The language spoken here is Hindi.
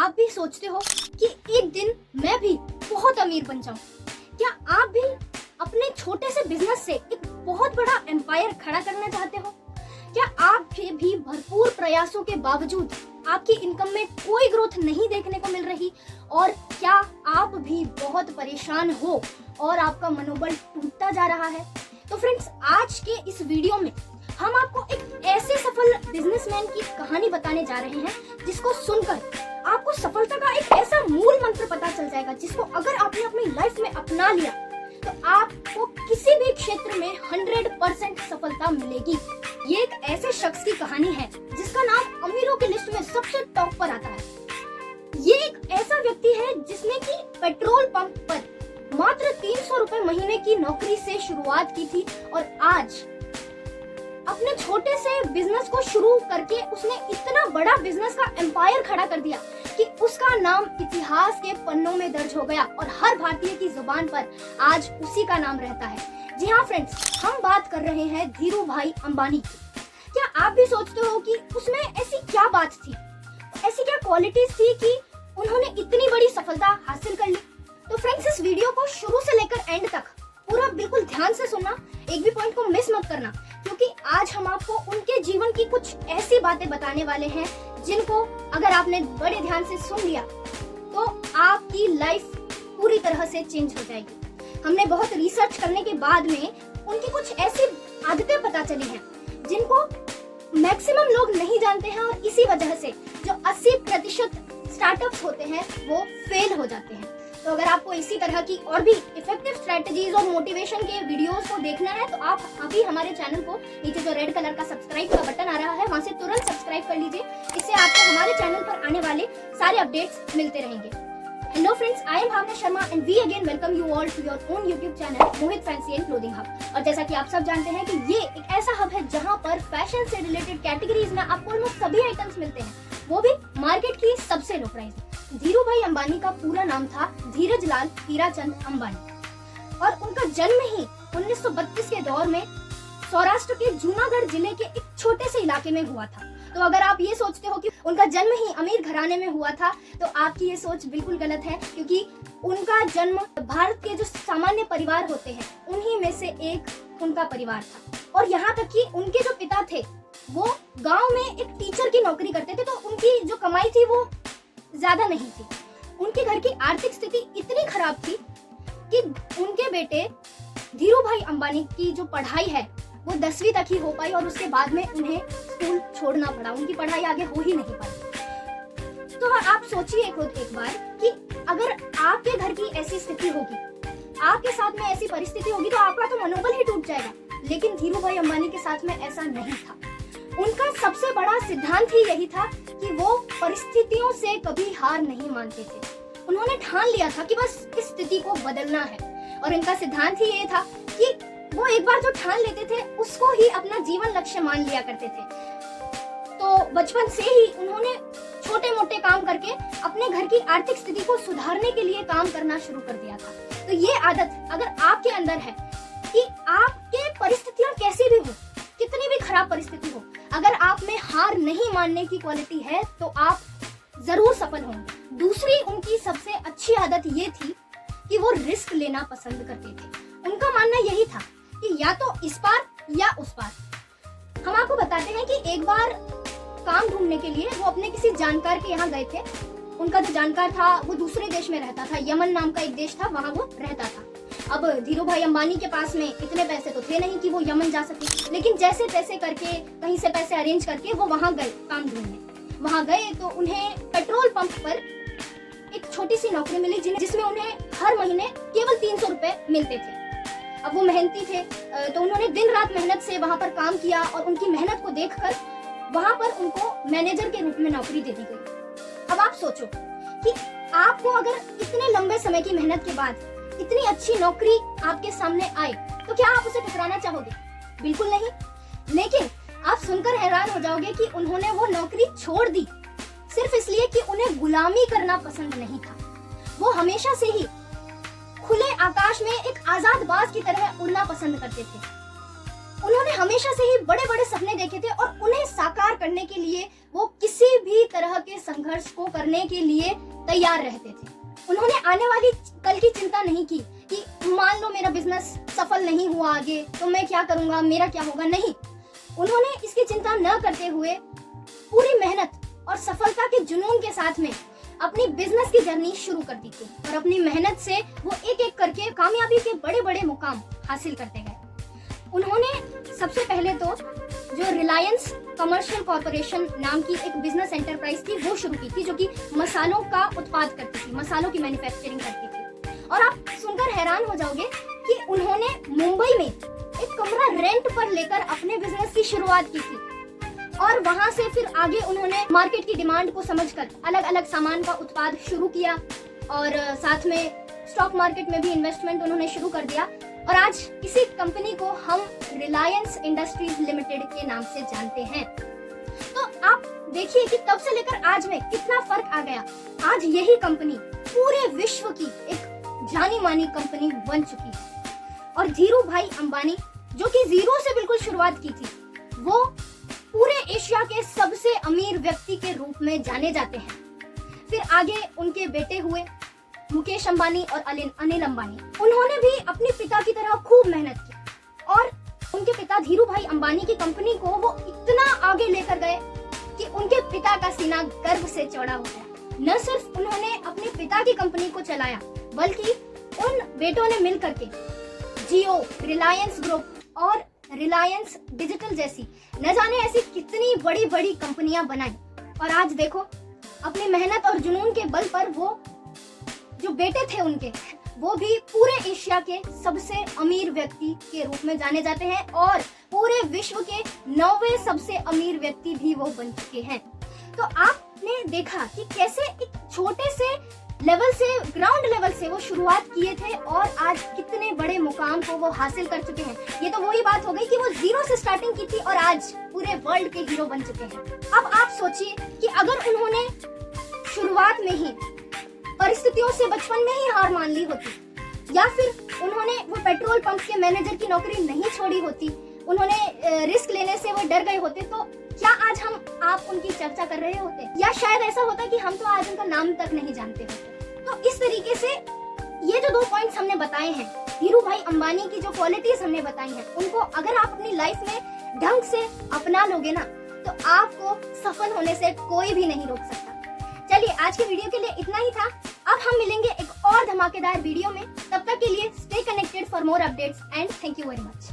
आप भी सोचते हो कि एक दिन मैं भी बहुत अमीर बन जाऊं? क्या आप भी अपने छोटे से बिजनेस से एक बहुत बड़ा एम्पायर खड़ा करना चाहते हो? क्या आप भी भरपूर प्रयासों के बावजूद आपकी इनकम में कोई ग्रोथ नहीं देखने को मिल रही? और क्या आप भी बहुत परेशान हो और आपका मनोबल टूटता जा रहा है? तो फ्रेंड्स, आज के इस वीडियो में हम आपको एक ऐसे सफल बिजनेसमैन की कहानी बताने जा रहे हैं जिसको सुनकर आपको सफलता का एक ऐसा मूल मंत्र पता चल जाएगा जिसको अगर आपने अपनी लाइफ में अपना लिया तो आपको किसी भी क्षेत्र में 100% सफलता मिलेगी। ये एक ऐसे शख्स की कहानी है जिसका नाम अमीरों की लिस्ट में सबसे टॉप पर आता है। ये एक ऐसा व्यक्ति है जिसने की पेट्रोल पंप पर मात्र 300 रुपए महीने की नौकरी से शुरुआत की थी और आज अपने छोटे से बिजनेस को शुरू करके उसने इतना बड़ा बिजनेस का एम्पायर खड़ा कर दिया कि उसका नाम इतिहास के पन्नों में दर्ज हो गया और हर भारतीय की जुबान पर आज उसी का नाम रहता है। जी हाँ फ्रेंड्स, हम बात कर रहे हैं धीरू भाई अंबानी की। क्या आप भी सोचते हो कि उसमें ऐसी क्या बात थी, ऐसी क्या क्वालिटीज थी कि उन्होंने इतनी बड़ी सफलता हासिल कर ली? तो फ्रेंड्स, इस वीडियो को शुरू से लेकर एंड तक पूरा बिल्कुल ध्यान से सुनना, एक भी पॉइंट को मिस मत करना, क्योंकि आज हम आपको उनके जीवन की कुछ ऐसी बातें बताने वाले हैं जिनको अगर आपने बड़े ध्यान से सुन लिया तो आपकी लाइफ पूरी तरह से चेंज हो जाएगी। हमने बहुत रिसर्च करने के बाद में उनकी कुछ ऐसी आदतें पता चली हैं जिनको मैक्सिमम लोग नहीं जानते हैं और इसी वजह से जो 80% स्टार्टअप्स होते हैं वो फेल हो जाते हैं। तो अगर आपको इसी तरह की और भी इफेक्टिव स्ट्रेटजीज और मोटिवेशन के वीडियोस को देखना है तो आप अभी हमारे चैनल को नीचे जो रेड कलर का सब्सक्राइब का बटन आ रहा है वहां से तुरंत सब्सक्राइब कर लीजिए। इससे आपको हमारे चैनल पर आने वाले सारे अपडेट्स मिलते रहेंगे। Hello friends, I am Bhavna Sharma and we again welcome you all to your own YouTube channel Mohit fancy and clothing hub. और जैसा कि आप सब जानते हैं कि ये एक ऐसा हब है जहां पर फैशन से रिलेटेड कैटेगरीज में आपको ऑलमोस्ट सभी आइटम्स मिलते हैं, वो भी मार्केट की सबसे लो प्राइस। धीरू भाई अंबानी का पूरा नाम था धीरज लाल हीराचंद अंबानी और उनका जन्म ही 1932 के दौर में सौराष्ट्र के जूनागढ़ जिले के एक छोटे से इलाके में हुआ था। तो अगर आप ये सोचते हो कि उनका जन्म ही अमीर घराने में हुआ था तो आपकी ये सोच बिल्कुल गलत है, क्योंकि उनका जन्म भारत के जो सामान्य परिवार होते हैं उन्हीं में से एक उनका परिवार था। और यहाँ तक कि उनके जो पिता थे वो गाँव में एक टीचर की नौकरी करते थे, तो उनकी जो कमाई थी वो ज्यादा नहीं थी। उनके घर की आर्थिक स्थिति इतनी खराब थी कि उनके बेटे धीरू भाई अंबानी की जो पढ़ाई है वो 10वीं तक ही हो पाई और उसके बाद में उन्हें स्कूल छोड़ना पड़ा, उनकी पढ़ाई आगे हो ही नहीं पाई। तो आप सोचिए खुद एक बार कि अगर आपके घर की ऐसी स्थिति होगी, आपके साथ में ऐसी परिस्थिति होगी तो आपका तो मनोबल ही टूट जाएगा। लेकिन धीरू भाई अंबानी के साथ में ऐसा नहीं था। उनका सबसे बड़ा सिद्धांत ही यही था कि वो परिस्थितियों से कभी हार नहीं मानते थे। उन्होंने ठान लिया था कि बस इस स्थिति को बदलना है और इनका सिद्धांत ही ये था कि वो एक बार जो ठान लेते थे उसको ही अपना जीवन लक्ष्य मान लिया करते थे। तो बचपन से ही उन्होंने छोटे मोटे काम करके अपने घर की आर्थिक स्थिति को सुधारने के लिए काम करना शुरू कर दिया था। तो ये आदत अगर आपके अंदर है कि आपके परिस्थितियां कैसी भी हो, कितनी भी खराब परिस्थिति हो, अगर आप में हार नहीं मानने की क्वालिटी है तो आप जरूर सफल होंगे। दूसरी उनकी सबसे अच्छी आदत ये थी कि वो रिस्क लेना पसंद करते थे। उनका मानना यही था कि या तो इस पार या उस पार। हम आपको बताते हैं कि एक बार काम ढूंढने के लिए वो अपने किसी जानकार के यहाँ गए थे। उनका जो जानकार था वो दूसरे देश में रहता था, यमन नाम का एक देश था, वहाँ वो रहता था। अब धीरू भाई अंबानी के पास में इतने पैसे तो थे नहीं कि वो यमन जा सके, लेकिन जैसे तैसे करके कहीं से पैसे अरेंज करके वो वहाँ गए काम ढूंढने। वहाँ गए तो उन्हें पेट्रोल पंप पर एक छोटी सी नौकरी मिली जिसमें उन्हें हर महीने केवल 300 रुपए मिलते थे। अब वो मेहनती थे तो उन्होंने दिन रात मेहनत से वहाँ पर काम किया और उनकी मेहनत को देखकर वहाँ पर उनको मैनेजर के रूप में नौकरी दे दी गई। अब आप सोचो कि आपको अगर इतने लंबे समय की मेहनत के बाद इतनी अच्छी नौकरी आपके सामने आए तो क्या आप उसे ठुकराना चाहोगे? बिल्कुल नहीं। लेकिन आप सुनकर हैरान हो जाओगे कि उन्होंने वो नौकरी छोड़ दी सिर्फ इसलिए कि उन्हें गुलामी करना पसंद नहीं था। वो हमेशा से ही खुले आकाश में एक आजाद बाज की तरह उड़ना पसंद करते थे। उन्होंने हमेशा से ही बड़े बड़े सपने देखे थे और उन्हें साकार करने के लिए वो किसी भी तरह के संघर्ष को करने के लिए तैयार रहते थे। उन्होंने आने वाली कल की चिंता नहीं की कि मान लो मेरा बिजनेस सफल नहीं हुआ आगे तो मैं क्या करूंगा, मेरा क्या होगा। नहीं, उन्होंने इसकी चिंता न करते हुए पूरी मेहनत और सफलता के जुनून के साथ में अपनी बिजनेस की जर्नी शुरू कर दी थी और अपनी मेहनत से वो एक एक करके कामयाबी के बड़े बड़े मुकाम हासिल करते गए। उन्होंने सबसे पहले तो जो रिलायंस कमर्शियल कॉर्पोरेशन नाम की एक बिजनेस एंटरप्राइज थी वो शुरू की थी, जो कि मसालों का उत्पाद करती थी, मसालों की मैन्युफैक्चरिंग करती थी। और आप सुनकर हैरान हो जाओगे कि उन्होंने मुंबई में एक कमरा रेंट पर लेकर अपने बिजनेस की शुरुआत की थी और वहां से फिर आगे उन्होंने मार्केट की डिमांड को समझकर अलग अलग सामान का उत्पाद शुरू किया और साथ में स्टॉक मार्केट में भी इन्वेस्टमेंट उन्होंने शुरू कर दिया। और आज इसी कंपनी को हम रिलायंस इंडस्ट्रीज लिमिटेड के नाम से जानते हैं। तो आप देखिए कि तब से लेकर आज में कितना फर्क आ गया। आज यही कंपनी पूरे विश्व की एक जानी मानी कंपनी बन चुकी है और धीरू भाई अंबानी जो कि जीरो से बिल्कुल शुरुआत की थी, वो पूरे एशिया के सबसे अमीर व्यक्ति के रूप में जाने जाते हैं। फिर आगे उनके बेटे हुए मुकेश अंबानी और अनिल अंबानी। उन्होंने भी अपने पिता की तरह खूब मेहनत की और उनके पिता धीरू भाई अंबानी की कंपनी को वो इतना आगे लेकर गए कि उनके पिता का सीना गर्व से चौड़ा हो गया। न सिर्फ उन्होंने अपने पिता की कंपनी को चलाया बल्कि उन बेटों ने मिलकर के जियो, रिलायंस ग्रुप और रिलायंस डिजिटल जैसी न जाने ऐसी कितनी बड़ी बड़ी कंपनियां बनाई। और आज देखो अपनी मेहनत और जुनून के बल पर वो जो बेटे थे उनके, वो भी पूरे एशिया के सबसे अमीर व्यक्ति के रूप में जाने जाते हैं और पूरे विश्व के 9वें सबसे अमीर व्यक्ति भी वो बन चुके हैं। तो आपने देखा कि कैसे एक छोटे से लेवल से, ग्राउंड लेवल से वो शुरुआत किए थे और आज कितने बड़े मुकाम को वो हासिल कर चुके हैं। ये तो वही बात हो गई कि वो जीरो से स्टार्टिंग की थी और आज पूरे वर्ल्ड के हीरो बन चुके हैं। अब आप सोचिए कि अगर उन्होंने शुरुआत में ही परिस्थितियों से बचपन में ही हार मान ली होती या फिर उन्होंने वो पेट्रोल पंप के मैनेजर की नौकरी नहीं छोड़ी होती, उन्होंने रिस्क लेने से वो डर गए होते, तो क्या आज आप उनकी चर्चा कर रहे होते या शायद ऐसा होता कि हम तो आज उनका नाम तक नहीं जानते होते। तो इस तरीके से ये जो 2 पॉइंट्स हमने बताए हैं, धीरू भाई अंबानी की जो क्वालिटीज हमने बताई हैं, उनको अगर आप अपनी लाइफ में ढंग से अपना लोगे ना तो आपको सफल होने से कोई भी नहीं रोक सकता। चलिए आज के वीडियो के लिए इतना ही था। अब हम मिलेंगे एक और धमाकेदार वीडियो में। तब तक के लिए stay connected for more updates and thank you very much.